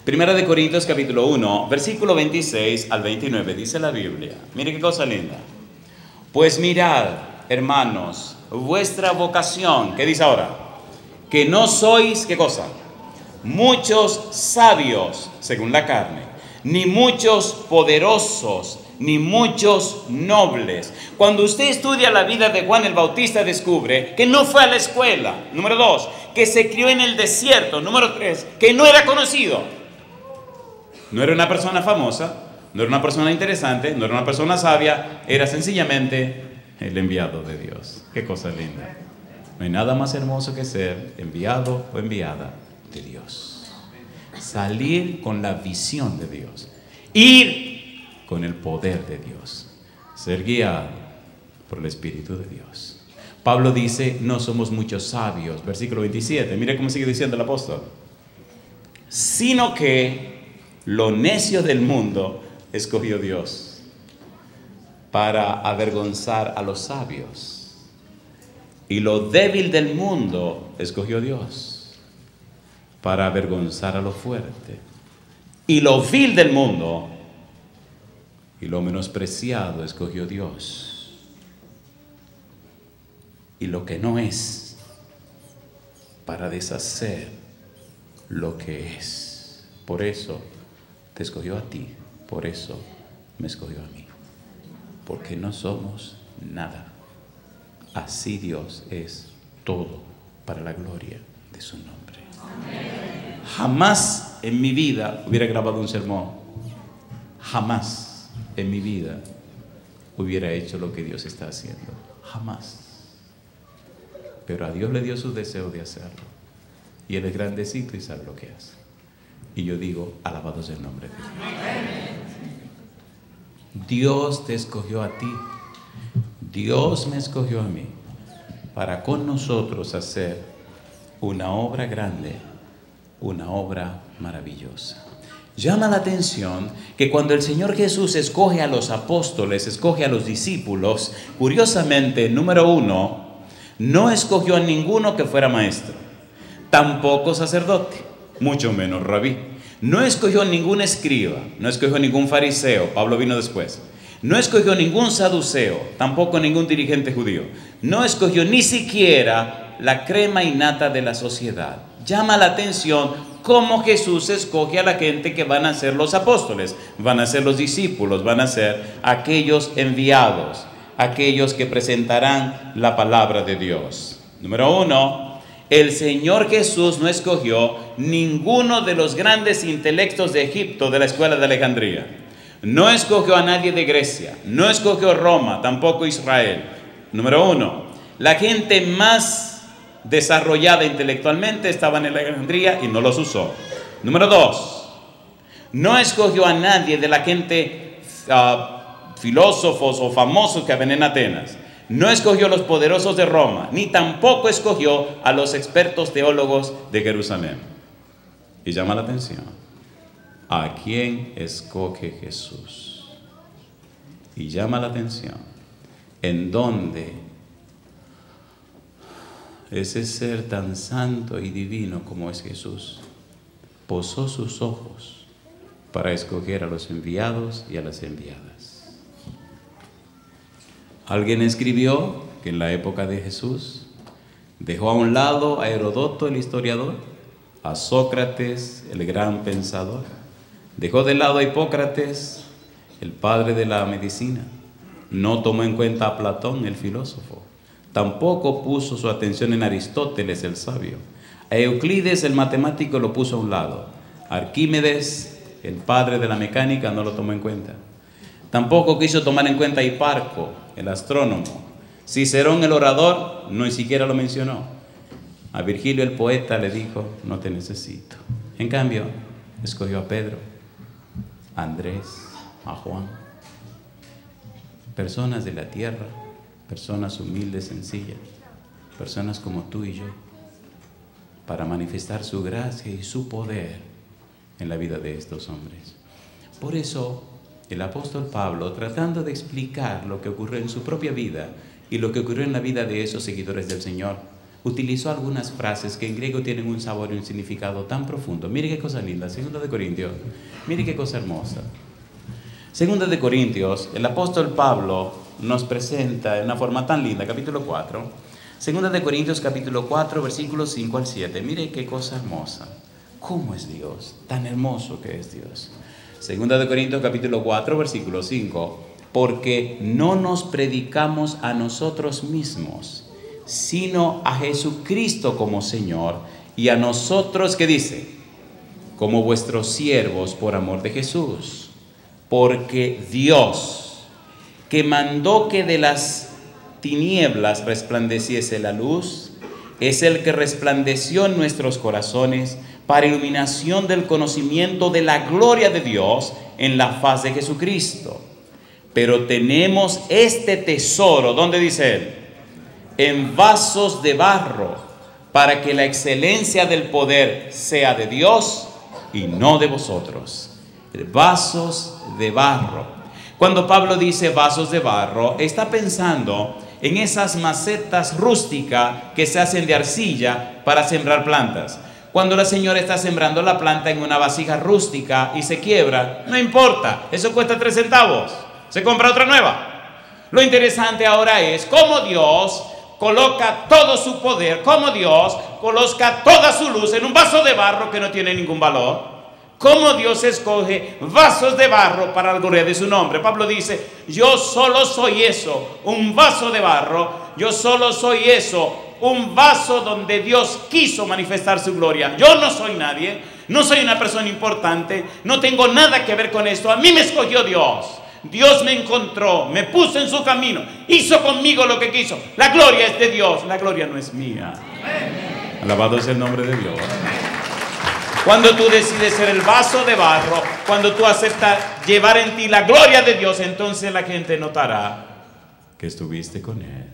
Primera de Corintios capítulo 1, versículo 26 al 29, dice la Biblia. Mire qué cosa linda. Pues mirad, hermanos, vuestra vocación, ¿qué dice ahora? Que no sois, ¿qué cosa? Muchos sabios, según la carne, ni muchos poderosos, ni muchos nobles. Cuando usted estudia la vida de Juan el Bautista, descubre que no fue a la escuela. Número 2, que se crió en el desierto. Número 3, que no era conocido. No era una persona famosa, no era una persona interesante, no era una persona sabia, era sencillamente el enviado de Dios. Qué cosa linda. No hay nada más hermoso que ser enviado o enviada de Dios. Salir con la visión de Dios. Ir con el poder de Dios. Ser guiado por el Espíritu de Dios. Pablo dice, no somos muchos sabios. Versículo 27. Mire cómo sigue diciendo el apóstol. Sino que lo necio del mundo escogió Dios para avergonzar a los sabios. Y lo débil del mundo escogió Dios para avergonzar a lo fuerte. Y lo vil del mundo y lo menospreciado escogió Dios. Y lo que no es, para deshacer lo que es. Por eso te escogió a ti, por eso me escogió a mí. Porque no somos nada. Así Dios es todo para la gloria de su nombre. Amén. Jamás en mi vida hubiera grabado un sermón. Jamás en mi vida hubiera hecho lo que Dios está haciendo. Jamás. Pero a Dios le dio su deseo de hacerlo. Y Él es grandecito y sabe lo que hace. Y yo digo, alabado sea el nombre de Dios. Dios te escogió a ti. Dios me escogió a mí para con nosotros hacer una obra grande, una obra maravillosa. Llama la atención que cuando el Señor Jesús escoge a los apóstoles, escoge a los discípulos, curiosamente, número 1, no escogió a ninguno que fuera maestro, tampoco sacerdote, mucho menos rabí. No escogió ningún escriba, no escogió ningún fariseo, Pablo vino después. No escogió ningún saduceo, tampoco ningún dirigente judío. No escogió ni siquiera la crema innata de la sociedad. Llama la atención cómo Jesús escoge a la gente que van a ser los apóstoles, van a ser los discípulos, van a ser aquellos enviados, aquellos que presentarán la palabra de Dios. Número 1. El Señor Jesús no escogió ninguno de los grandes intelectos de Egipto, de la escuela de Alejandría. No escogió a nadie de Grecia, no escogió Roma, tampoco Israel. Número 1, la gente más desarrollada intelectualmente estaba en Alejandría y no los usó. Número 2, no escogió a nadie de la gente filósofos o famosos que habían en Atenas. No escogió a los poderosos de Roma, ni tampoco escogió a los expertos teólogos de Jerusalén. Y llama la atención, ¿a quién escoge Jesús? Y llama la atención, ¿en dónde ese ser tan santo y divino como es Jesús posó sus ojos para escoger a los enviados y a las enviadas? Alguien escribió que en la época de Jesús dejó a un lado a Herodoto el historiador, a Sócrates el gran pensador, dejó de lado a Hipócrates el padre de la medicina, no tomó en cuenta a Platón el filósofo, tampoco puso su atención en Aristóteles el sabio, a Euclides el matemático lo puso a un lado, Arquímedes el padre de la mecánica no lo tomó en cuenta. Tampoco quiso tomar en cuenta a Hiparco, el astrónomo. Cicerón, el orador, no ni siquiera lo mencionó. A Virgilio, el poeta, le dijo, no te necesito. En cambio, escogió a Pedro, a Andrés, a Juan. Personas de la tierra, personas humildes, sencillas, personas como tú y yo, para manifestar su gracia y su poder en la vida de estos hombres. Por eso, el apóstol Pablo, tratando de explicar lo que ocurrió en su propia vida y lo que ocurrió en la vida de esos seguidores del Señor, utilizó algunas frases que en griego tienen un sabor y un significado tan profundo. Mire qué cosa linda, 2 de Corintios, mire qué cosa hermosa. 2 de Corintios, el apóstol Pablo nos presenta de una forma tan linda, capítulo 4, 2 de Corintios capítulo 4, versículos 5 al 7, mire qué cosa hermosa. ¿Cómo es Dios? Tan hermoso que es Dios. 2 de Corintios capítulo 4, versículo 5, porque no nos predicamos a nosotros mismos, sino a Jesucristo como Señor, y a nosotros, ¿qué dice? Como vuestros siervos por amor de Jesús. Porque Dios, que mandó que de las tinieblas resplandeciese la luz, es el que resplandeció en nuestros corazones para iluminación del conocimiento de la gloria de Dios en la faz de Jesucristo. Pero tenemos este tesoro, ¿dónde dice él? En vasos de barro, para que la excelencia del poder sea de Dios y no de vosotros. Vasos de barro. Cuando Pablo dice vasos de barro, está pensando en esas macetas rústicas que se hacen de arcilla para sembrar plantas. Cuando la señora está sembrando la planta en una vasija rústica y se quiebra, no importa, eso cuesta 3 centavos, se compra otra nueva. Lo interesante ahora es cómo Dios coloca todo su poder, cómo Dios coloca toda su luz en un vaso de barro que no tiene ningún valor. Cómo Dios escoge vasos de barro para la gloria de su nombre. Pablo dice, yo solo soy eso, un vaso de barro. Yo solo soy eso, un vaso donde Dios quiso manifestar su gloria. Yo no soy nadie, no soy una persona importante, no tengo nada que ver con esto. A mí me escogió Dios. Dios me encontró, me puso en su camino, hizo conmigo lo que quiso. La gloria es de Dios, la gloria no es mía. Alabado es el nombre de Dios. Cuando tú decides ser el vaso de barro, cuando tú aceptas llevar en ti la gloria de Dios, entonces la gente notará que estuviste con Él.